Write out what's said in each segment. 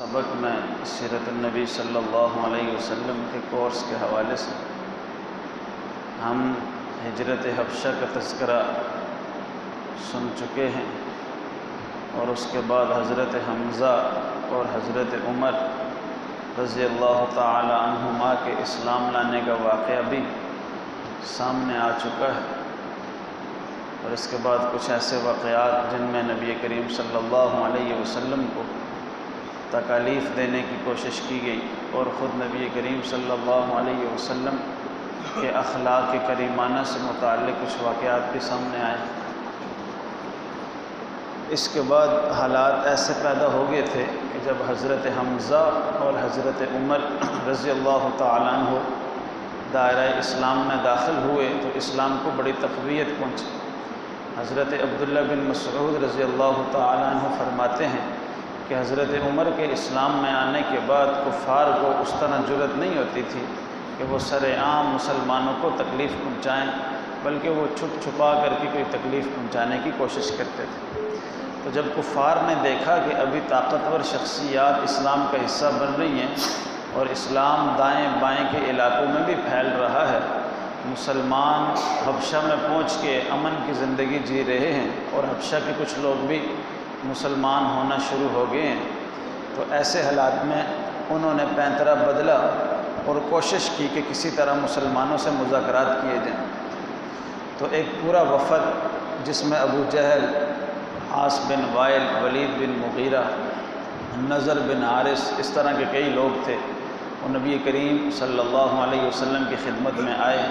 سبق میں سیرت النبی صلی اللہ علیہ وسلم کے کورس کے حوالے سے ہم ہجرت حبشہ کا تذکرہ سن چکے ہیں، اور اس کے بعد حضرت حمزہ اور حضرت عمر رضی اللہ تعالی عنہما کے اسلام لانے کا واقعہ بھی سامنے آ چکا ہے، اور اس کے بعد کچھ ایسے واقعات جن میں نبی کریم صلی اللہ علیہ وسلم کو تکالیف دینے کی کوشش کی گئی، اور خود نبی کریم صلی اللہ علیہ وسلم کے اخلاق کریمانہ سے متعلق کچھ واقعات بھی سامنے آئے۔ اس کے بعد حالات ایسے پیدا ہو گئے تھے کہ جب حضرت حمزہ اور حضرت عمر رضی اللہ تعالیٰ عنہ دائرہ اسلام میں داخل ہوئے تو اسلام کو بڑی تقویت پہنچی۔ حضرت عبداللہ بن مسعود رضی اللہ تعالیٰ عنہ فرماتے ہیں کہ حضرت عمر کے اسلام میں آنے کے بعد کفار کو اس طرح جرأت نہیں ہوتی تھی کہ وہ سر عام مسلمانوں کو تکلیف پہنچائیں، بلکہ وہ چھپ چھپا کر کے کوئی تکلیف پہنچانے کی کوشش کرتے تھے۔ تو جب کفار نے دیکھا کہ ابھی طاقتور شخصیات اسلام کا حصہ بن رہی ہیں اور اسلام دائیں بائیں کے علاقوں میں بھی پھیل رہا ہے، مسلمان حبشہ میں پہنچ کے امن کی زندگی جی رہے ہیں اور حبشہ کے کچھ لوگ بھی مسلمان ہونا شروع ہو گئے ہیں، تو ایسے حالات میں انہوں نے پینترا بدلا اور کوشش کی کہ کسی طرح مسلمانوں سے مذاکرات کیے جائیں۔ تو ایک پورا وفد جس میں ابو جہل، عاص بن وائل، ولید بن مغیرہ، نضر بن حارث، اس طرح کے کئی لوگ تھے، وہ نبی کریم صلی اللہ علیہ وسلم کی خدمت میں آئے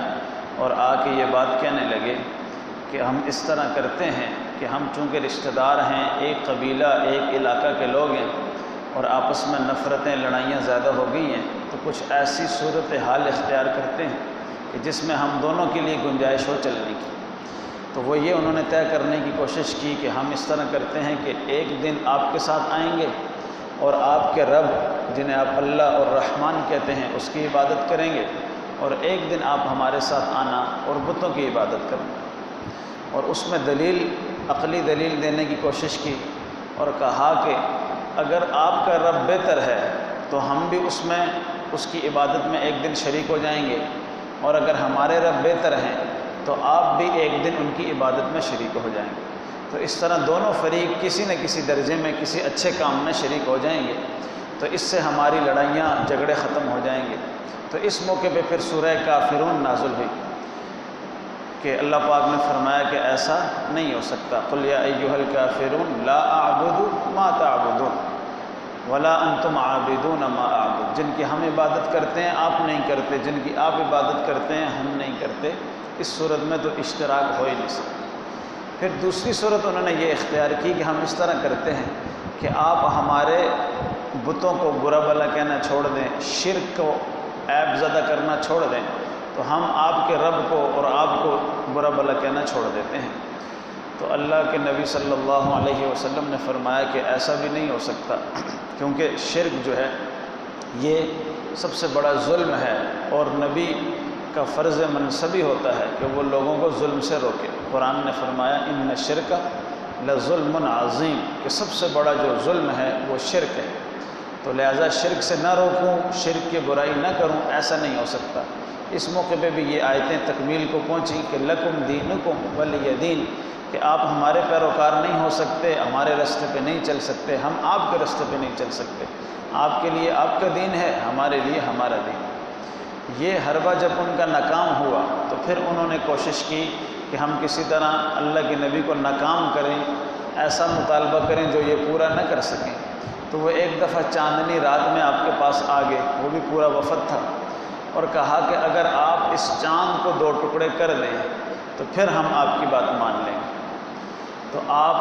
اور آ کے یہ بات کہنے لگے کہ ہم اس طرح کرتے ہیں کہ ہم چونکہ رشتہ دار ہیں، ایک قبیلہ ایک علاقہ کے لوگ ہیں، اور آپس میں نفرتیں لڑائیاں زیادہ ہو گئی ہیں، تو کچھ ایسی صورتحال اختیار کرتے ہیں کہ جس میں ہم دونوں کے لیے گنجائش ہو چلنے کی۔ تو وہ یہ انہوں نے طے کرنے کی کوشش کی کہ ہم اس طرح کرتے ہیں کہ ایک دن آپ کے ساتھ آئیں گے اور آپ کے رب جنہیں آپ اللہ اور رحمان کہتے ہیں اس کی عبادت کریں گے، اور ایک دن آپ ہمارے ساتھ آنا اور بتوں کی عبادت کرنا۔ اور اس میں عقلی دلیل دینے کی کوشش کی اور کہا کہ اگر آپ کا رب بہتر ہے تو ہم بھی اس کی عبادت میں ایک دن شریک ہو جائیں گے، اور اگر ہمارے رب بہتر ہیں تو آپ بھی ایک دن ان کی عبادت میں شریک ہو جائیں گے۔ تو اس طرح دونوں فریق کسی نہ کسی درجے میں کسی اچھے کام میں شریک ہو جائیں گے، تو اس سے ہماری لڑائیاں جھگڑے ختم ہو جائیں گے۔ تو اس موقع پہ پھر سورہ کافرون نازل ہوئی کہ اللہ پاک نے فرمایا کہ ایسا نہیں ہو سکتا، قل یا ایھا الکافرون لا اعبد ما تعبدون ولا انتم عابدون ما اعبد، جن کی ہم عبادت کرتے ہیں آپ نہیں کرتے، جن کی آپ عبادت کرتے ہیں ہم نہیں کرتے۔ اس صورت میں تو اشتراک ہو ہی نہیں سکتا۔ پھر دوسری صورت انہوں نے یہ اختیار کی کہ ہم اس طرح کرتے ہیں کہ آپ ہمارے بتوں کو برا بھلا کہنا چھوڑ دیں، شرک کو عیب زدہ کرنا چھوڑ دیں، تو ہم آپ کے رب کو اور آپ کو برا بھلا کہنا چھوڑ دیتے ہیں۔ تو اللہ کے نبی صلی اللہ علیہ وسلم نے فرمایا کہ ایسا بھی نہیں ہو سکتا، کیونکہ شرک جو ہے یہ سب سے بڑا ظلم ہے، اور نبی کا فرض منصبی ہوتا ہے کہ وہ لوگوں کو ظلم سے روکے۔ قرآن نے فرمایا ان الشرک لظلم عظیم، کہ سب سے بڑا جو ظلم ہے وہ شرک ہے، تو لہٰذا شرک سے نہ روکوں، شرک کی برائی نہ کروں، ایسا نہیں ہو سکتا۔ اس موقع پہ بھی یہ آیتیں تکمیل کو پہنچیں کہ لکم دینکم ولی دین، کہ آپ ہمارے پیروکار نہیں ہو سکتے، ہمارے راستے پہ نہیں چل سکتے، ہم آپ کے راستے پہ نہیں چل سکتے، آپ کے لیے آپ کا دین ہے، ہمارے لیے ہمارا دین۔ یہ حربہ جب ان کا ناکام ہوا تو پھر انہوں نے کوشش کی کہ ہم کسی طرح اللہ کے نبی کو ناکام کریں، ایسا مطالبہ کریں جو یہ پورا نہ کر سکیں۔ تو وہ ایک دفعہ چاندنی رات میں آپ کے پاس آ گئے، وہ بھی پورا وفد تھا، اور کہا کہ اگر آپ اس چاند کو 2 ٹکڑے کر دیں تو پھر ہم آپ کی بات مان لیں گے۔ تو آپ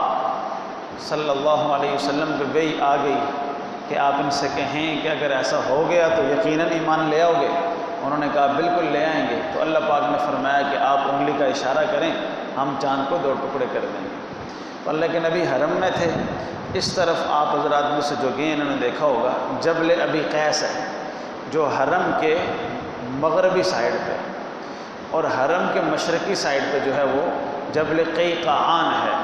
صلی اللہ علیہ وسلم پہ وحی آ گئی کہ آپ ان سے کہیں کہ اگر ایسا ہو گیا تو یقیناً ایمان لے آؤ گے؟ انہوں نے کہا بالکل لے آئیں گے۔ تو اللہ پاک نے فرمایا کہ آپ انگلی کا اشارہ کریں، ہم چاند کو 2 ٹکڑے کر دیں گے۔ تو اللہ کے نبی حرم میں تھے، اس طرف آپ حضرات میں سے جو گئے انہوں نے دیکھا ہوگا جبل ابی قیس ہے جو حرم کے مغربی سائڈ پہ، اور حرم کے مشرقی سائڈ پہ جو ہے وہ جبل قیقعان ہے۔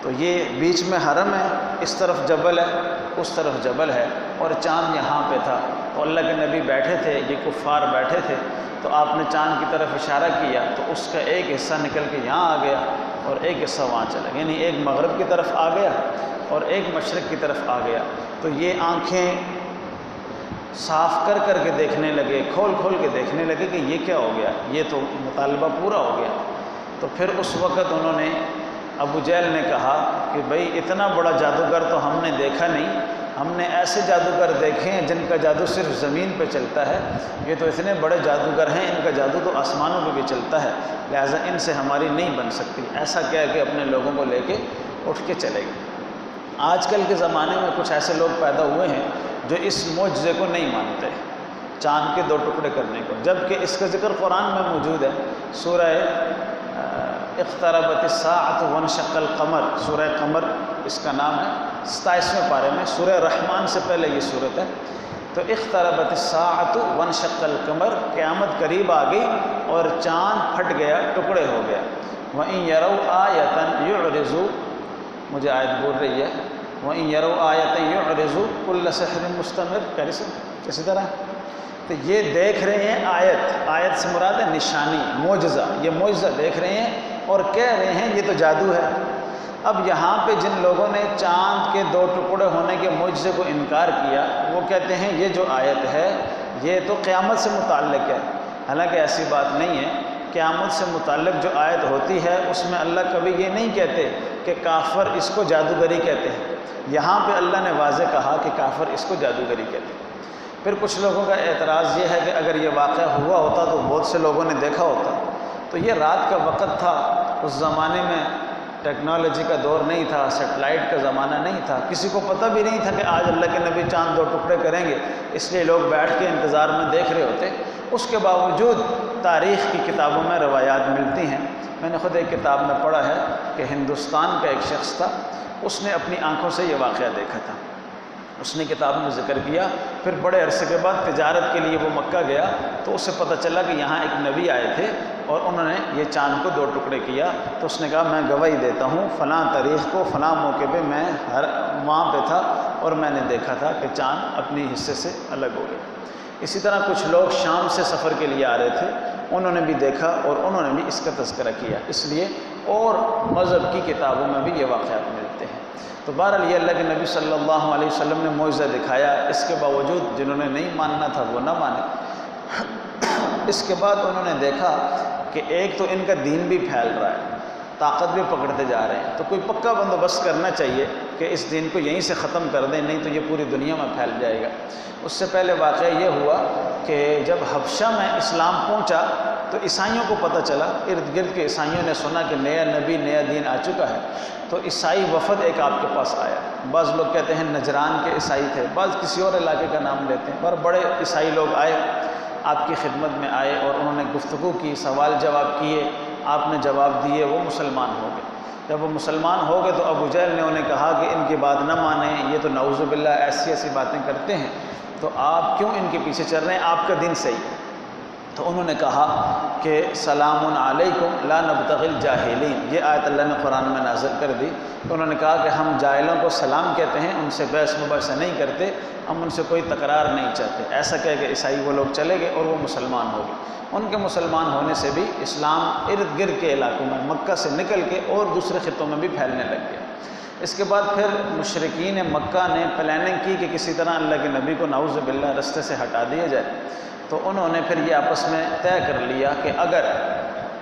تو یہ بیچ میں حرم ہے، اس طرف جبل ہے، اس طرف جبل ہے، اور چاند یہاں پہ تھا۔ تو اللہ کے نبی بیٹھے تھے، یہ کفار بیٹھے تھے، تو آپ نے چاند کی طرف اشارہ کیا تو اس کا ایک حصہ نکل کے یہاں آ گیا اور ایک حصہ وہاں چلا گیا، یعنی ایک مغرب کی طرف آ گیا اور ایک مشرق کی طرف آ گیا۔ تو یہ آنکھیں صاف کر کر کے دیکھنے لگے، کھول کھول کے دیکھنے لگے کہ یہ کیا ہو گیا، یہ تو مطالبہ پورا ہو گیا۔ تو پھر اس وقت انہوں نے، ابو جہل نے کہا کہ بھئی اتنا بڑا جادوگر تو ہم نے دیکھا نہیں، ہم نے ایسے جادوگر دیکھے ہیں جن کا جادو صرف زمین پہ چلتا ہے، یہ تو اتنے بڑے جادوگر ہیں، ان کا جادو تو آسمانوں پہ بھی چلتا ہے، لہٰذا ان سے ہماری نہیں بن سکتی۔ ایسا کہہ کے اپنے لوگوں کو لے کے اٹھ کے چلے گئے۔ آج کل کے زمانے میں کچھ ایسے لوگ پیدا ہوئے ہیں جو اس معجزے کو نہیں مانتے، چاند کے 2 ٹکڑے کرنے کو، جبکہ اس کا ذکر قرآن میں موجود ہے۔ سورہ اقتربت الساعۃ وانشق القمر، سورہ قمر اس کا نام ہے، 27ویں پارے میں، سورہ رحمان سے پہلے یہ صورت ہے۔ تو اقتربت الساعۃ وانشق القمر، قیامت قریب آ گئی اور چاند پھٹ گیا، ٹکڑے ہو گیا۔ وَإِن يَرَوْا آیَةً يُعْرِضُوا، مجھے آیت بول رہی ہے، وَإِن يَرَوْا آیَةً يُعْرِضُوا كُلَّ سِحْرٍ مُسْتَمِرٍ، کسی طرح تو یہ دیکھ رہے ہیں آیت سے مراد ہے نشانی، معجزہ، یہ معجزہ دیکھ رہے ہیں اور کہہ رہے ہیں یہ تو جادو ہے۔ اب یہاں پہ جن لوگوں نے چاند کے 2 ٹکڑے ہونے کے معجزے کو انکار کیا، وہ کہتے ہیں یہ جو آیت ہے یہ تو قیامت سے متعلق ہے، حالانکہ ایسی بات نہیں ہے۔ قیامت سے متعلق جو آیت ہوتی ہے اس میں اللہ کبھی یہ نہیں کہتے کہ کافر اس کو جادوگری کہتے ہیں، یہاں پہ اللہ نے واضح کہا کہ کافر اس کو جادوگری کہتے ہیں۔ پھر کچھ لوگوں کا اعتراض یہ ہے کہ اگر یہ واقعہ ہوا ہوتا تو بہت سے لوگوں نے دیکھا ہوتا، تو یہ رات کا وقت تھا، اس زمانے میں ٹیکنالوجی کا دور نہیں تھا، سیٹلائٹ کا زمانہ نہیں تھا، کسی کو پتہ بھی نہیں تھا کہ آج اللہ کے نبی چاند 2 ٹکڑے کریں گے، اس لیے لوگ بیٹھ کے انتظار میں دیکھ رہے ہوتے۔ اس کے باوجود تاریخ کی کتابوں میں روایات ملتی ہیں۔ میں نے خود ایک کتاب میں پڑھا ہے کہ ہندوستان کا ایک شخص تھا، اس نے اپنی آنکھوں سے یہ واقعہ دیکھا تھا، اس نے کتاب میں ذکر کیا۔ پھر بڑے عرصے کے بعد تجارت کے لیے وہ مکہ گیا تو اسے پتہ چلا کہ یہاں ایک نبی آئے تھے اور انہوں نے یہ چاند کو 2 ٹکڑے کیا۔ تو اس نے کہا میں گواہی دیتا ہوں فلاں تاریخ کو فلاں موقع پہ میں وہاں پہ تھا اور میں نے دیکھا تھا کہ چاند اپنی حصے سے الگ ہو گیا۔ اسی طرح کچھ لوگ شام سے سفر کے لیے آ رہے تھے، انہوں نے بھی دیکھا اور انہوں نے بھی اس کا تذکرہ کیا، اس لیے اور مذہب کی کتابوں میں بھی یہ واقعات ملتے ہیں۔ تو بہرحال یہ اللہ کے نبی صلی اللہ علیہ وسلم نے معجزہ دکھایا، اس کے باوجود جنہوں نے نہیں ماننا تھا وہ نہ مانے۔ اس کے بعد انہوں نے دیکھا کہ ایک تو ان کا دین بھی پھیل رہا ہے، طاقت بھی پکڑتے جا رہے ہیں، تو کوئی پکا بندوبست کرنا چاہیے کہ اس دین کو یہیں سے ختم کر دیں، نہیں تو یہ پوری دنیا میں پھیل جائے گا۔ اس سے پہلے واقعہ یہ ہوا کہ جب حبشہ میں اسلام پہنچا تو عیسائیوں کو پتہ چلا، ارد گرد کے عیسائیوں نے سنا کہ نیا نبی نیا دین آ چکا ہے، تو عیسائی وفد ایک آپ کے پاس آیا۔ بعض لوگ کہتے ہیں نجران کے عیسائی تھے، بعض کسی اور علاقے کا نام لیتے ہیں، پر بڑے عیسائی لوگ آئے، آپ کی خدمت میں آئے اور انہوں نے گفتگو کی، سوال جواب کیے، آپ نے جواب دیے، وہ مسلمان ہو گئے۔ جب وہ مسلمان ہو گئے تو ابو جہل نے انہیں کہا کہ ان کی بات نہ مانیں، یہ تو نعوذ باللہ ایسی باتیں کرتے ہیں، تو آپ کیوں ان کے پیچھے چل رہے ہیں، آپ کا دین صحیح ہے۔ تو انہوں نے کہا کہ سلام علیکم لا نبتغی الجاہلین، یہ آیت اللہ نے قرآن میں نازل کر دی۔ تو انہوں نے کہا کہ ہم جاہلوں کو سلام کہتے ہیں، ان سے بحث مباحثہ نہیں کرتے، ہم ان سے کوئی تکرار نہیں چاہتے۔ ایسا کہہ کہ عیسائی وہ لوگ چلے گئے اور وہ مسلمان ہو گئے۔ ان کے مسلمان ہونے سے بھی اسلام ارد گرد کے علاقوں میں مکہ سے نکل کے اور دوسرے خطوں میں بھی پھیلنے لگ گیا۔ اس کے بعد پھر مشرکین مکہ نے پلاننگ کی کہ کسی طرح اللہ کے نبی کو نعوذ باللہ رستے سے ہٹا دیا جائے۔ تو انہوں نے پھر یہ آپس میں طے کر لیا کہ اگر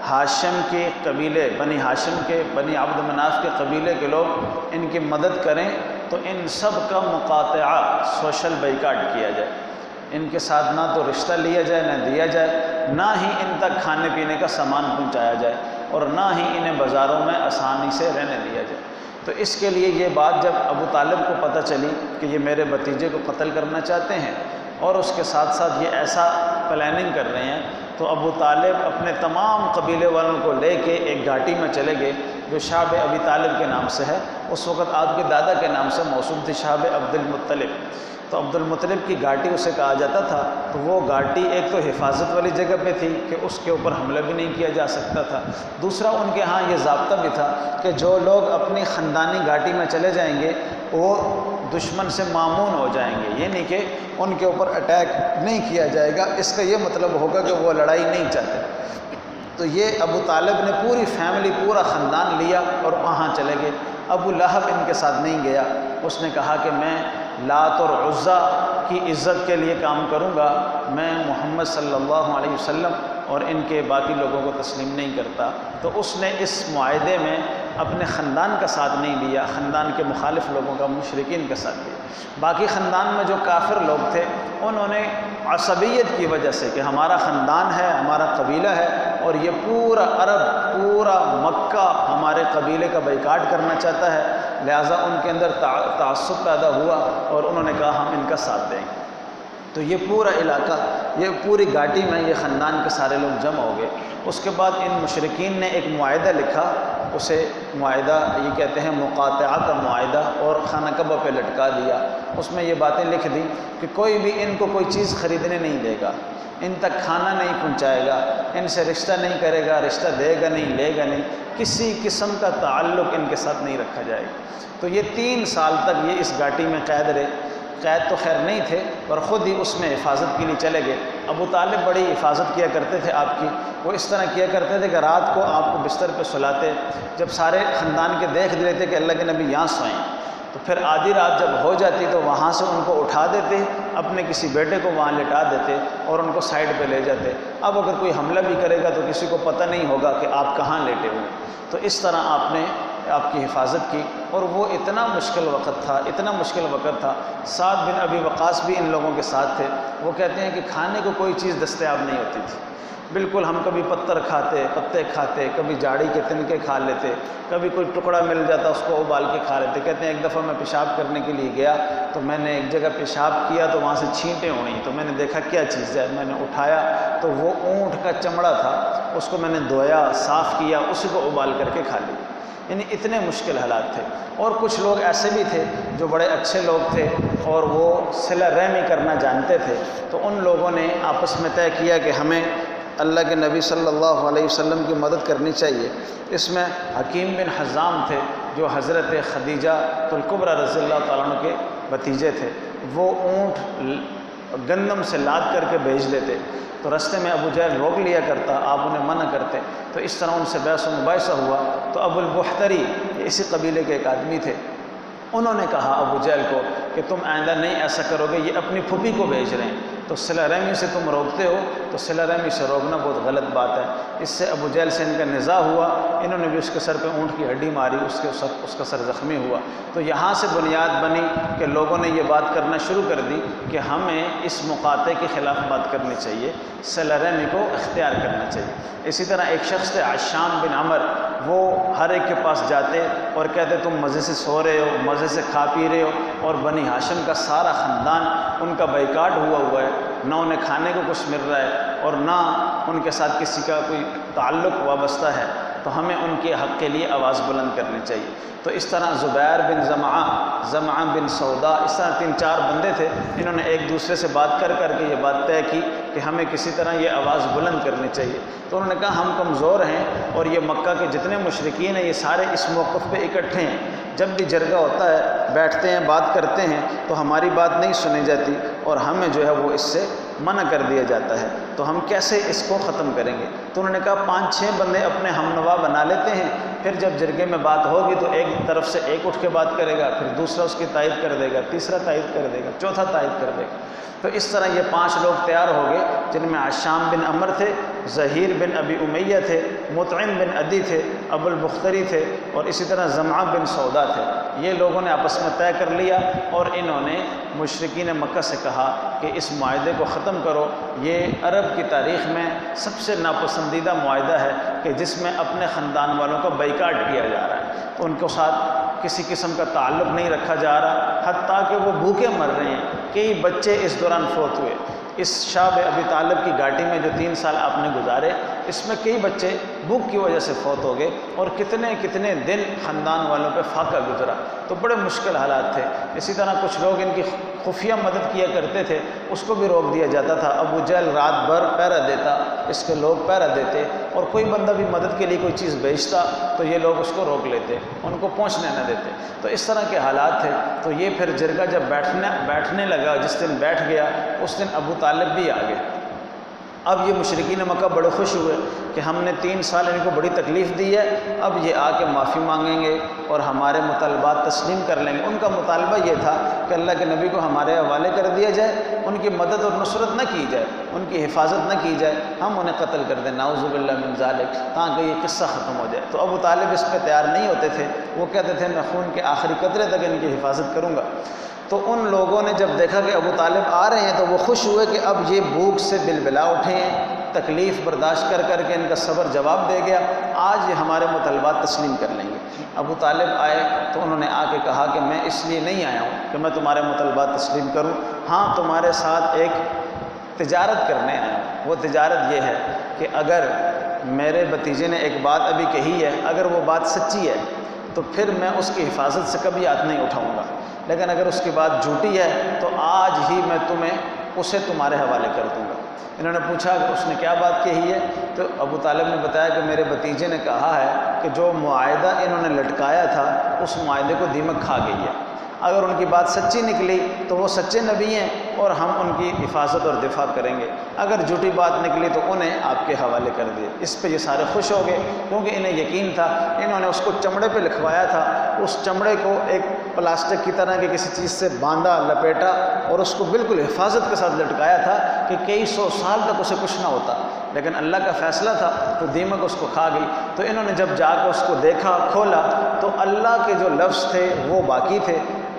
ہاشم کے قبیلے، بنی ہاشم کے، بنی عبد مناف کے قبیلے کے لوگ ان کی مدد کریں تو ان سب کا مقاطعہ، سوشل بائیکاٹ کیا جائے، ان کے ساتھ نہ تو رشتہ لیا جائے نہ دیا جائے، نہ ہی ان تک کھانے پینے کا سامان پہنچایا جائے اور نہ ہی انہیں بازاروں میں آسانی سے رہنے دیا جائے۔ تو اس کے لیے یہ بات جب ابو طالب کو پتہ چلی کہ یہ میرے بھتیجے کو قتل کرنا چاہتے ہیں اور اس کے ساتھ ساتھ یہ ایسا پلاننگ کر رہے ہیں، تو ابو طالب اپنے تمام قبیلے والوں کو لے کے ایک گھاٹی میں چلے گئے جو شعب ابی طالب کے نام سے ہے، اس وقت آپ کے دادا کے نام سے موسوم تھی، شعب عبد المطلب۔ تو عبد المطلب کی گھاٹی اسے کہا جاتا تھا، تو وہ گھاٹی ایک تو حفاظت والی جگہ پہ تھی کہ اس کے اوپر حملہ بھی نہیں کیا جا سکتا تھا، دوسرا ان کے ہاں یہ ضابطہ بھی تھا کہ جو لوگ اپنی خاندانی گھاٹی میں چلے جائیں گے وہ دشمن سے معمون ہو جائیں گے، یہ نہیں کہ ان کے اوپر اٹیک نہیں کیا جائے گا، اس کا یہ مطلب ہوگا کہ وہ لڑائی نہیں چاہتے۔ تو یہ ابو طالب نے پوری فیملی، پورا خاندان لیا اور وہاں چلے گئے۔ ابو لہب ان کے ساتھ نہیں گیا، اس نے کہا کہ میں لات اور عزیٰ کی عزت کے لیے کام کروں گا، میں محمد صلی اللہ علیہ وسلم اور ان کے باقی لوگوں کو تسلیم نہیں کرتا۔ تو اس نے اس معاہدے میں اپنے خاندان کا ساتھ نہیں لیا، خاندان کے مخالف لوگوں کا، مشرکین کا ساتھ لیا۔ باقی خاندان میں جو کافر لوگ تھے انہوں نے عصبیت کی وجہ سے کہ ہمارا خاندان ہے، ہمارا قبیلہ ہے اور یہ پورا عرب، پورا مکہ ہمارے قبیلے کا بائیکاٹ کرنا چاہتا ہے، لہٰذا ان کے اندر تعصب پیدا ہوا اور انہوں نے کہا ہم ان کا ساتھ دیں گے۔ تو یہ پورا علاقہ، یہ پوری گھاٹی میں یہ خاندان کے سارے لوگ جمع ہو گئے۔ اس کے بعد ان مشرکین نے ایک معاہدہ لکھا، اسے معاہدہ یہ کہتے ہیں مقاطعہ کا معاہدہ، اور خانہ کعبہ پہ لٹکا دیا۔ اس میں یہ باتیں لکھ دی کہ کوئی بھی ان کو کوئی چیز خریدنے نہیں دے گا، ان تک کھانا نہیں پہنچائے گا، ان سے رشتہ نہیں کرے گا، رشتہ دے گا نہیں، لے گا نہیں، کسی قسم کا تعلق ان کے ساتھ نہیں رکھا جائے گا۔ تو یہ 3 سال تک یہ اس گھاٹی میں قید رہے۔ قید تو خیر نہیں تھے پر خود ہی اس میں حفاظت کے لیے چلے گئے۔ ابو طالب بڑی حفاظت کیا کرتے تھے آپ کی، وہ اس طرح کیا کرتے تھے کہ رات کو آپ کو بستر پہ سلاتے، جب سارے خاندان کے دیکھ لیتے کہ اللہ کے نبی یہاں سوئیں، تو پھر آدھی رات جب ہو جاتی تو وہاں سے ان کو اٹھا دیتے، اپنے کسی بیٹے کو وہاں لٹا دیتے اور ان کو سائڈ پہ لے جاتے۔ اب اگر کوئی حملہ بھی کرے گا تو کسی کو پتہ نہیں ہوگا کہ آپ کہاں لیٹے ہوئے۔ تو اس طرح آپ نے آپ کی حفاظت کی، اور وہ اتنا مشکل وقت تھا، اتنا مشکل وقت تھا۔ سعد بن ابی وقاص بھی ان لوگوں کے ساتھ تھے۔ وہ کہتے ہیں کہ کھانے کو کوئی چیز دستیاب نہیں ہوتی تھی، بالکل ہم کبھی پتھر کھاتے، پتے کھاتے، کبھی جاڑی کے تنکے کھا لیتے، کبھی کوئی ٹکڑا مل جاتا اس کو ابال کے کھا لیتے۔ کہتے ہیں ایک دفعہ میں پیشاب کرنے کے لیے گیا تو میں نے ایک جگہ پیشاب کیا تو وہاں سے چھینٹیں ہوئیں، تو میں نے دیکھا کیا چیز ہے، میں نے اٹھایا تو وہ اونٹ کا چمڑا تھا، اس کو میں نے دھویا، صاف کیا، اسی کو ابال کر کے کھا لیا۔ یعنی اتنے مشکل حالات تھے۔ اور کچھ لوگ ایسے بھی تھے جو بڑے اچھے لوگ تھے اور وہ صلہ رحمی کرنا جانتے تھے، تو ان لوگوں نے آپس میں طے کیا کہ ہمیں اللہ کے نبی صلی اللہ علیہ وسلم کی مدد کرنی چاہیے۔ اس میں حکیم بن حزام تھے جو حضرت خدیجہ الکبریٰ رضی اللہ تعالیٰ عنہ کے بھتیجے تھے۔ وہ اونٹ گندم سے لاد کر کے بھیج دیتے، تو رستے میں ابو جہل روک لیا کرتا، آپ انہیں منع کرتے، تو اس طرح ان سے بحث و مباحثہ ہوا۔ تو ابو البختری اسی قبیلے کے ایک آدمی تھے، انہوں نے کہا ابو جہل کو کہ تم آئندہ نہیں ایسا کرو گے، یہ اپنی پھوپھی کو بھیج رہے ہیں، تو صلہ رحمی سے تم روکتے ہو، تو صلہ رحمی سے روکنا بہت غلط بات ہے۔ اس سے ابو جہل سے ان کا نزاع ہوا، انہوں نے بھی اس کے سر پہ اونٹ کی ہڈی ماری، اس کا سر زخمی ہوا۔ تو یہاں سے بنیاد بنی کہ لوگوں نے یہ بات کرنا شروع کر دی کہ ہمیں اس مقاطعے کے خلاف بات کرنی چاہیے، صلہ رحمی کو اختیار کرنا چاہیے۔ اسی طرح ایک شخص تھے عشام بن عمر، وہ ہر ایک کے پاس جاتے اور کہتے تم مزے سے سو رہے ہو، مزے سے کھا پی رہے ہو، اور بنی ہاشم کا سارا خاندان ان کا بائیکاٹ ہوا ہے، نہ انہیں کھانے کو کچھ مل رہا ہے اور نہ ان کے ساتھ کسی کا کوئی تعلق وابستہ ہے، تو ہمیں ان کے حق کے لیے آواز بلند کرنی چاہیے۔ تو اس طرح زبیر بن زمعہ بن سودا، اس طرح 3-4 بندے تھے، انہوں نے ایک دوسرے سے بات کر کے یہ بات طے کی کہ ہمیں کسی طرح یہ آواز بلند کرنی چاہیے۔ تو انہوں نے کہا ہم کمزور ہیں اور یہ مکہ کے جتنے مشرکین ہیں یہ سارے اس موقف پہ اکٹھے ہیں، جب بھی جرگہ ہوتا ہے بیٹھتے ہیں، بات کرتے ہیں تو ہماری بات نہیں سنی جاتی اور ہمیں جو ہے وہ اس سے منع کر دیا جاتا ہے، تو ہم کیسے اس کو ختم کریں گے؟ تو انہوں نے کہا 5-6 بندے اپنے ہمنوا بنا لیتے ہیں، پھر جب جرگے میں بات ہوگی تو ایک طرف سے ایک اٹھ کے بات کرے گا، پھر دوسرا اس کی تائید کر دے گا، تیسرا تائید کر دے گا، چوتھا تائید کر دے گا۔ تو اس طرح یہ 5 لوگ تیار ہو گئے، جن میں عشام بن عمر تھے، ظہیر بن ابی امیہ تھے، مطعم بن عدی تھے، ابو البختری تھے، اور اسی طرح زمعہ بن سودا تھے۔ یہ لوگوں نے آپس میں طے کر لیا اور انہوں نے مشرکین مکہ سے کہا کہ اس معاہدے کو ختم کرو، یہ عرب کی تاریخ میں سب سے ناپسندیدہ معاہدہ ہے کہ جس میں اپنے خاندان والوں کا بائیکاٹ کیا جا رہا ہے، ان کے ساتھ کسی قسم کا تعلق نہیں رکھا جا رہا، حتیٰ کہ وہ بھوکے مر رہے ہیں، کئی بچے اس دوران فوت ہوئے۔ اس شعب ابی طالب کی گھاٹی میں جو 3 سال آپ نے گزارے، اس میں کئی بچے بھوک کی وجہ سے فوت ہو گئے، اور کتنے کتنے دن خاندان والوں پہ فاقہ گزرا، تو بڑے مشکل حالات تھے۔ اسی طرح کچھ لوگ ان کی خفیہ مدد کیا کرتے تھے، اس کو بھی روک دیا جاتا تھا۔ ابو جہل رات بھر پہرا دیتا، اس کے لوگ پہرا دیتے، اور کوئی بندہ بھی مدد کے لیے کوئی چیز بھیجتا تو یہ لوگ اس کو روک لیتے، ان کو پہنچنے نہ دیتے۔ تو اس طرح کے حالات تھے۔ تو یہ پھر جرگہ جب بیٹھنے لگا، جس دن بیٹھ گیا اس دن ابو طالب بھی آ گئے۔ اب یہ مشرکین مکہ بڑے خوش ہوئے کہ ہم نے 3 سال ان کو بڑی تکلیف دی ہے، اب یہ آ کے معافی مانگیں گے اور ہمارے مطالبات تسلیم کر لیں گے۔ ان کا مطالبہ یہ تھا کہ اللہ کے نبی کو ہمارے حوالے کر دیا جائے، ان کی مدد اور نصرت نہ کی جائے، ان کی حفاظت نہ کی جائے، ہم انہیں قتل کر دیں، نعوذ باللہ من ذالک، تاکہ یہ قصہ ختم ہو جائے۔ تو ابو طالب اس پہ تیار نہیں ہوتے تھے، وہ کہتے تھے میں خون کے آخری قطرے تک ان کی حفاظت کروں گا۔ تو ان لوگوں نے جب دیکھا کہ ابو طالب آ رہے ہیں تو وہ خوش ہوئے کہ اب یہ بھوک سے بلبلا اٹھے ہیں، تکلیف برداشت کر کر کے ان کا صبر جواب دے گیا، آج یہ ہمارے مطالبات تسلیم کر لیں گے۔ ابو طالب آئے تو انہوں نے آ کے کہا کہ میں اس لیے نہیں آیا ہوں کہ میں تمہارے مطالبات تسلیم کروں، ہاں تمہارے ساتھ ایک تجارت کرنے آیا ہوں۔ وہ تجارت یہ ہے کہ اگر میرے بھتیجے نے ایک بات ابھی کہی ہے، اگر وہ بات سچی ہے تو پھر میں اس کی حفاظت سے کبھی ہاتھ نہیں اٹھاؤں گا، لیکن اگر اس کی بات جھوٹی ہے تو آج ہی میں اسے تمہارے حوالے کر دوں گا۔ انہوں نے پوچھا کہ اس نے کیا بات کہی ہے؟ تو ابو طالب نے بتایا کہ میرے بھتیجے نے کہا ہے کہ جو معاہدہ انہوں نے لٹکایا تھا اس معاہدے کو دیمک کھا گئی ہے، اگر ان کی بات سچی نکلی تو وہ سچے نبی ہیں اور ہم ان کی حفاظت اور دفاع کریں گے، اگر جھوٹی بات نکلی تو انہیں آپ کے حوالے کر دیے۔ اس پہ یہ سارے خوش ہو گئے کیونکہ انہیں یقین تھا، انہوں نے اس کو چمڑے پہ لکھوایا تھا، اس چمڑے کو ایک پلاسٹک کی طرح کی کسی چیز سے باندھا، لپیٹا اور اس کو بالکل حفاظت کے ساتھ لٹکایا تھا کہ کئی 100 سال تک اسے کچھ نہ ہوتا، لیکن اللہ کا فیصلہ تھا تو دیمک اس کو کھا گئی۔ تو انہوں نے جب جا کے اس کو دیکھا، کھولا تو اللہ کے جو لفظ تھے وہ باقی تھے،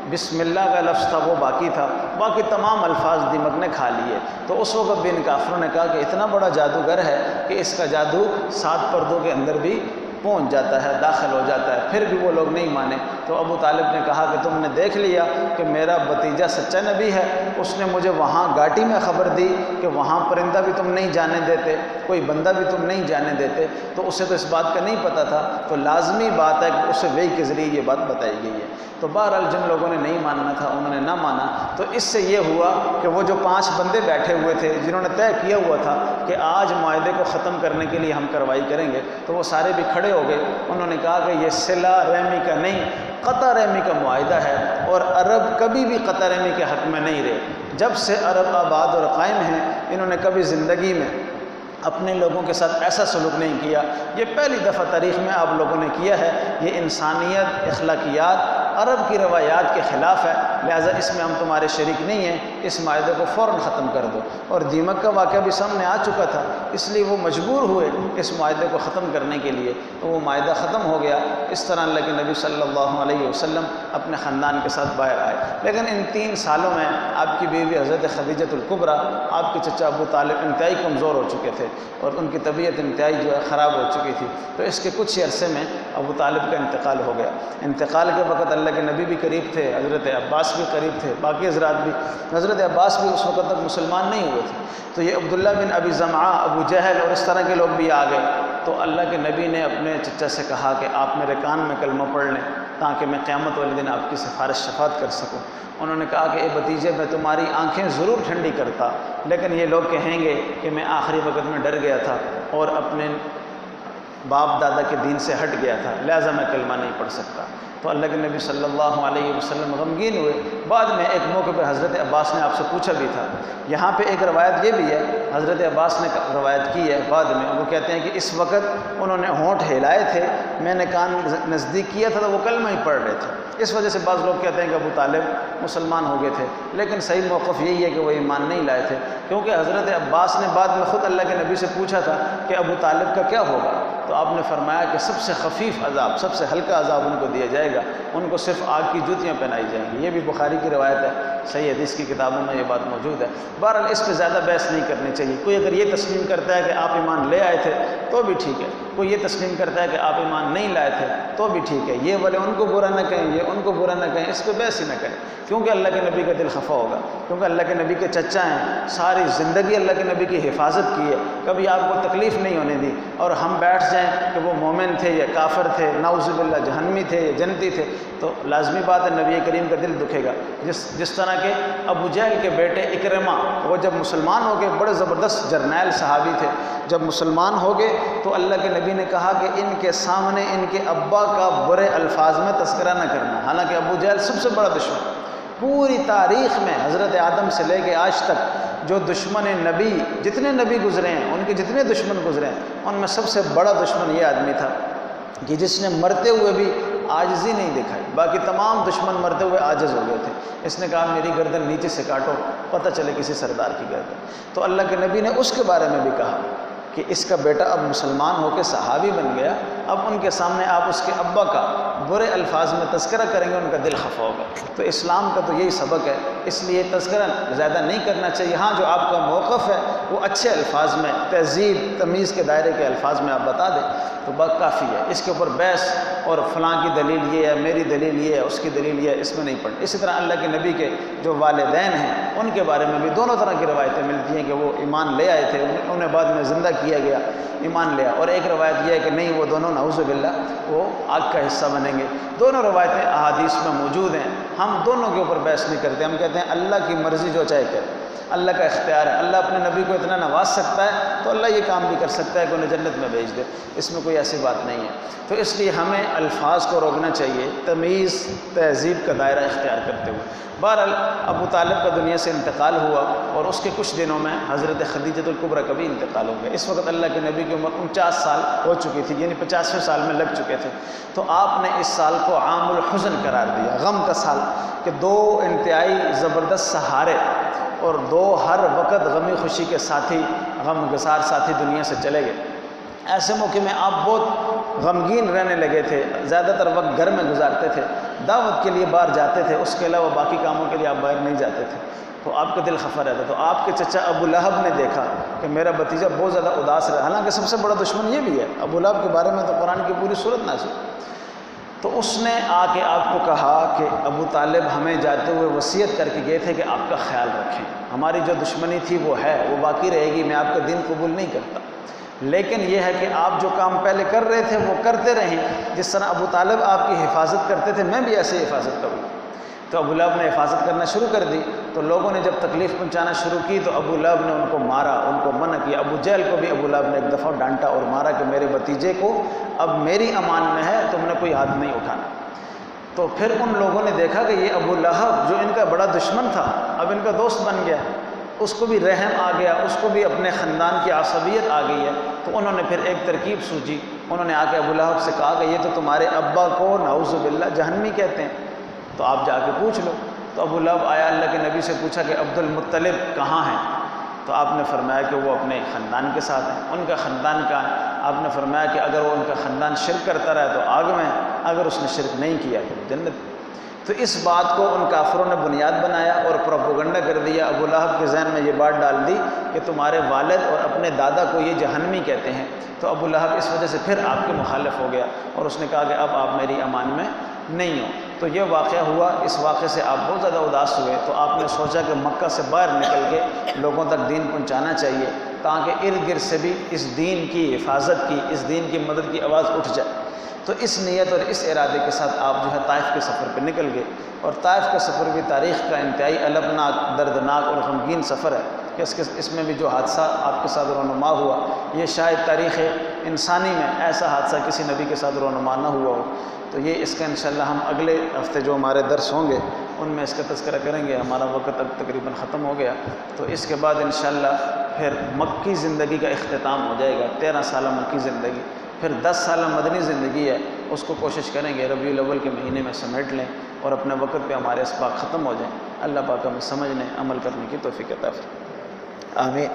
بسم اللہ کا لفظ تھا وہ باقی تھا، باقی تمام الفاظ دیمک نے کھا لیے۔ تو اس وقت بھی ان کافروں نے کہا کہ اتنا بڑا جادوگر ہے کہ اس کا جادو 7 پردوں کے اندر بھی پہنچ جاتا ہے، داخل ہو جاتا ہے، پھر بھی وہ لوگ نہیں مانے۔ تو ابو طالب نے کہا کہ تم نے دیکھ لیا کہ میرا بھتیجا سچا نبی ہے، اس نے مجھے وہاں گھاٹی میں خبر دی کہ وہاں پرندہ بھی تم نہیں جانے دیتے، کوئی بندہ بھی تم نہیں جانے دیتے، تو اسے تو اس بات کا نہیں پتہ تھا، تو لازمی بات ہے کہ اسے وحی کے ذریعے یہ بات بتائی گئی ہے۔ تو بہرحال جن لوگوں نے نہیں ماننا تھا انہوں نے نہ مانا۔ تو اس سے یہ ہوا کہ وہ جو 5 بندے بیٹھے ہوئے تھے جنہوں نے طے کیا ہوا تھا کہ آج معاہدے کو ختم کرنے کے لیے ہم کارروائی کریں گے، تو وہ سارے بھی کھڑے ہو گئے۔ انہوں نے کہا کہ یہ صلہ رحمی کا نہیں، قطع رحمی کا معاہدہ ہے، اور عرب کبھی بھی قطع رحمی کے حق میں نہیں رہے۔ جب سے عرب آباد اور قائم ہیں انہوں نے کبھی زندگی میں اپنے لوگوں کے ساتھ ایسا سلوک نہیں کیا، یہ پہلی دفعہ تاریخ میں آپ لوگوں نے کیا ہے۔ یہ انسانیت، اخلاقیات عرب کی روایات کے خلاف ہے، لہٰذا اس میں ہم تمہارے شریک نہیں ہیں، اس معاہدے کو فوراً ختم کر دو۔ اور دیمک کا واقعہ بھی سامنے آ چکا تھا، اس لیے وہ مجبور ہوئے اس معاہدے کو ختم کرنے کے لیے، تو وہ معاہدہ ختم ہو گیا۔ اس طرح اللہ کے نبی صلی اللہ علیہ وسلم اپنے خاندان کے ساتھ باہر آئے۔ لیکن ان 3 سالوں میں آپ کی بیوی حضرت خدیجۃ الکبریٰ، آپ کے چچا ابو طالب انتہائی کمزور ہو چکے تھے اور ان کی طبیعت انتہائی خراب ہو چکی تھی، تو اس کے کچھ ہی عرصے میں ابو طالب کا انتقال ہو گیا۔ انتقال کے وقت اللہ کے نبی بھی قریب تھے، حضرت عباس بھی قریب تھے، باقی حضرات بھی۔ حضرت عباس بھی اس وقت تک مسلمان نہیں ہوئے تھے، تو یہ عبداللہ بن ابی زمعہ، ابو جہل اور اس طرح کے لوگ بھی آ گئے۔ تو اللہ کے نبی نے اپنے چچا سے کہا کہ آپ میرے کان میں کلمہ پڑھ لیں تاکہ میں قیامت والے دن آپ کی سفارش شفاعت کر سکوں۔ انہوں نے کہا کہ اے بھتیجے، میں تمہاری آنکھیں ضرور ٹھنڈی کرتا، لیکن یہ لوگ کہیں گے کہ میں آخری وقت میں ڈر گیا تھا اور اپنے باپ دادا کے دین سے ہٹ گیا تھا، لہٰذا میں کلمہ نہیں پڑھ سکتا۔ تو اللہ کے نبی صلی اللہ علیہ وسلم غمگین ہوئے۔ بعد میں ایک موقع پہ حضرت عباس نے آپ سے پوچھا بھی تھا، یہاں پہ ایک روایت یہ بھی ہے، حضرت عباس نے روایت کی ہے بعد میں، وہ کہتے ہیں کہ اس وقت انہوں نے ہونٹ ہلائے تھے، میں نے کان نزدیک کیا تھا تو وہ کلمہ ہی پڑھ رہے تھے۔ اس وجہ سے بعض لوگ کہتے ہیں کہ ابو طالب مسلمان ہو گئے تھے، لیکن صحیح موقف یہی ہے کہ وہ ایمان نہیں لائے تھے، کیونکہ حضرت عباس نے بعد میں خود اللہ کے نبی سے پوچھا تھا کہ ابو طالب کا کیا ہوگا، تو آپ نے فرمایا کہ سب سے خفیف عذاب، سب سے ہلکا عذاب ان کو دیا جائے گا، ان کو صرف آگ کی جوتیاں پہنائی جائیں گی۔ یہ بھی بخاری کی روایت ہے۔ صحیح حدیث کی کتابوں میں یہ بات موجود ہے۔ بہرحال اس پہ زیادہ بحث نہیں کرنی چاہیے۔ کوئی اگر یہ تسلیم کرتا ہے کہ آپ ایمان لے آئے تھے تو بھی ٹھیک ہے، کوئی یہ تسلیم کرتا ہے کہ آپ ایمان نہیں لائے تھے تو بھی ٹھیک ہے، یہ والے ان کو برا نہ کہیں، یہ ان کو برا نہ کہیں، اس پہ بحث ہی نہ کریں، کیونکہ اللہ کے نبی کا دل خفا ہوگا، کیونکہ اللہ کے نبی کے چچا ہیں، ساری زندگی اللہ کے نبی کی حفاظت کی ہے، کبھی آپ کو تکلیف نہیں ہونے دی، اور ہم بیٹھ جائیں کہ وہ مومن تھے یا کافر تھے، نعوذ باللہ جہنمی تھے یا جنتی تھے، تو لازمی بات ہے نبی کریم کا دل دکھے گا۔ جس طرح کہ ابو جہل کے بیٹے اکرمہ، وہ جب مسلمان ہو گئے، بڑے زبردست جرنیل صحابی تھے، جب مسلمان ہو گئے تو اللہ کے نبی نے کہا کہ ان کے سامنے ان کے ابا کا برے الفاظ میں تذکرہ نہ کرنا، حالانکہ ابو جہل سب سے بڑا دشمن، پوری تاریخ میں حضرت آدم سے لے کے آج تک جو دشمن نبی، جتنے نبی گزرے ہیں، ان کے جتنے دشمن گزرے ہیں، ان میں سب سے بڑا دشمن یہ آدمی تھا کہ جس نے مرتے ہوئے بھی عاجزی نہیں دکھائی، باقی تمام دشمن مرتے ہوئے عاجز ہو گئے تھے۔ اس نے کہا میری گردن نیچے سے کاٹو، پتہ چلے کسی سردار کی گردن۔ تو اللہ کے نبی نے اس کے بارے میں بھی کہا کہ اس کا بیٹا اب مسلمان ہو کے صحابی بن گیا، اب ان کے سامنے آپ اس کے ابا کا برے الفاظ میں تذکرہ کریں گے، ان کا دل خفا ہوگا۔ تو اسلام کا تو یہی سبق ہے، اس لیے تذکرہ زیادہ نہیں کرنا چاہیے۔ ہاں جو آپ کا موقف ہے وہ اچھے الفاظ میں، تہذیب تمیز کے دائرے کے الفاظ میں آپ بتا دیں تو بات کافی ہے۔ اس کے اوپر بحث اور فلاں کی دلیل یہ ہے، میری دلیل یہ ہے، اس کی دلیل یہ ہے، اس میں نہیں پڑھنا۔ اسی طرح اللہ کے نبی کے جو والدین ہیں ان کے بارے میں بھی دونوں طرح کی روایتیں ملتی ہیں کہ وہ ایمان لے آئے تھے، انہیں بعد میں زندہ کیا گیا، ایمان لیا، اور ایک روایت یہ ہے کہ نہیں وہ دونوں نعوذ باللہ وہ آگ کا حصہ بنیں گے۔ دونوں روایتیں احادیث میں موجود ہیں، ہم دونوں کے اوپر بحث نہیں کرتے، ہم کہتے ہیں اللہ کی مرضی جو چاہے کرے، اللہ کا اختیار ہے، اللہ اپنے نبی کو اتنا نواز سکتا ہے تو اللہ یہ کام بھی کر سکتا ہے کہ انہیں جنت میں بھیج دے، اس میں کوئی ایسی بات نہیں ہے۔ تو اس لیے ہمیں الفاظ کو روکنا چاہیے، تمیز تہذیب کا دائرہ اختیار کرتے ہوئے۔ بہرحال ابو طالب کا دنیا سے انتقال ہوا اور اس کے کچھ دنوں میں حضرت خدیجۃ الکبریٰ کا بھی انتقال ہو گیا۔ اس وقت اللہ کے نبی کی عمر 49 سال ہو چکی تھی، یعنی 50ویں سال میں لگ چکے تھے۔ تو آپ نے اس سال کو عام الحزن قرار دیا، غم کا سال، کہ دو انتہائی زبردست سہارے اور دو ہر وقت غمی خوشی کے ساتھی، غم گسار ساتھی دنیا سے چلے گئے۔ ایسے موقع میں آپ بہت غمگین رہنے لگے تھے، زیادہ تر وقت گھر میں گزارتے تھے، دعوت کے لیے باہر جاتے تھے، اس کے علاوہ باقی کاموں کے لیے آپ باہر نہیں جاتے تھے، تو آپ کا دل خفا رہتا۔ تو آپ کے چچا ابو لہب نے دیکھا کہ میرا بھتیجا بہت زیادہ اداس رہا، حالانکہ سب سے بڑا دشمن یہ بھی ہے، ابو لہب کے بارے میں تو قرآن کی پوری صورت نازل۔ تو اس نے آ کے آپ کو کہا کہ ابو طالب ہمیں جاتے ہوئے وصیت کر کے گئے تھے کہ آپ کا خیال رکھیں، ہماری جو دشمنی تھی وہ ہے، وہ باقی رہے گی، میں آپ کا دین قبول نہیں کرتا، لیکن یہ ہے کہ آپ جو کام پہلے کر رہے تھے وہ کرتے رہیں، جس طرح ابو طالب آپ کی حفاظت کرتے تھے میں بھی ایسے حفاظت کروں۔ تو ابو لہب نے حفاظت کرنا شروع کر دی، تو لوگوں نے جب تکلیف پہنچانا شروع کی تو ابو لہب نے ان کو مارا، ان کو منع کیا۔ ابو جہل کو بھی ابو لہب نے ایک دفعہ ڈانٹا اور مارا کہ میرے بھتیجے کو اب میری امان میں ہے، تم نے کوئی ہاتھ نہیں اٹھانا۔ تو پھر ان لوگوں نے دیکھا کہ یہ ابو لہب جو ان کا بڑا دشمن تھا اب ان کا دوست بن گیا، اس کو بھی رحم آ گیا، اس کو بھی اپنے خاندان کی عصبیت آ گئی ہے، تو انہوں نے پھر ایک ترکیب سوچی، انہوں نے آ کے ابو لہب سے کہا کہ یہ تو تمہارے ابا کو نعوذ باللہ جہنمی کہتے ہیں، تو آپ جا کے پوچھ لو۔ تو ابو لہب آیا، اللہ کے نبی سے پوچھا کہ عبد المطلب کہاں ہیں؟ تو آپ نے فرمایا کہ وہ اپنے خاندان کے ساتھ ہیں۔ ان کا خاندان کا آپ نے فرمایا کہ اگر وہ ان کا خاندان شرک کرتا رہا تو آگ میں، اگر اس نے شرک نہیں کیا تو جنت۔ تو اس بات کو ان کافروں نے بنیاد بنایا اور پروپیگنڈا کر دیا، ابو لہب کے ذہن میں یہ بات ڈال دی کہ تمہارے والد اور اپنے دادا کو یہ جہنمی کہتے ہیں۔ تو ابو لہب اس وجہ سے پھر آپ کے مخالف ہو گیا اور اس نے کہا کہ اب آپ میری امان میں نہیں ہو۔ تو یہ واقعہ ہوا، اس واقعے سے آپ بہت زیادہ اداس ہوئے، تو آپ نے سوچا کہ مکہ سے باہر نکل کے لوگوں تک دین پہنچانا چاہیے تاکہ ارد گرد سے بھی اس دین کی حفاظت کی، اس دین کی مدد کی آواز اٹھ جائے۔ تو اس نیت اور اس ارادے کے ساتھ آپ جو ہے طائف کے سفر پہ نکل گئے، اور طائف کا سفر بھی تاریخ کا انتہائی المناک، دردناک اور غمگین سفر ہے کہ اس میں بھی جو حادثہ آپ کے ساتھ رونما ہوا، یہ شاید تاریخ انسانی میں ایسا حادثہ کسی نبی کے ساتھ رونما نہ ہوا ہو۔ تو یہ اس کا انشاءاللہ ہم اگلے ہفتے جو ہمارے درس ہوں گے ان میں اس کا تذکرہ کریں گے۔ ہمارا وقت اب تقریباً ختم ہو گیا، تو اس کے بعد انشاءاللہ پھر مکی زندگی کا اختتام ہو جائے گا، 13 سالہ مکی زندگی، پھر 10 سالہ مدنی زندگی ہے، اس کو کوشش کریں گے ربیع الاول کے مہینے میں سمیٹ لیں اور اپنے وقت پہ ہمارے اسباق ختم ہو جائیں۔ اللہ پاک ہمیں سمجھنے، عمل کرنے کی توفیق عطا فرمائے، آمین۔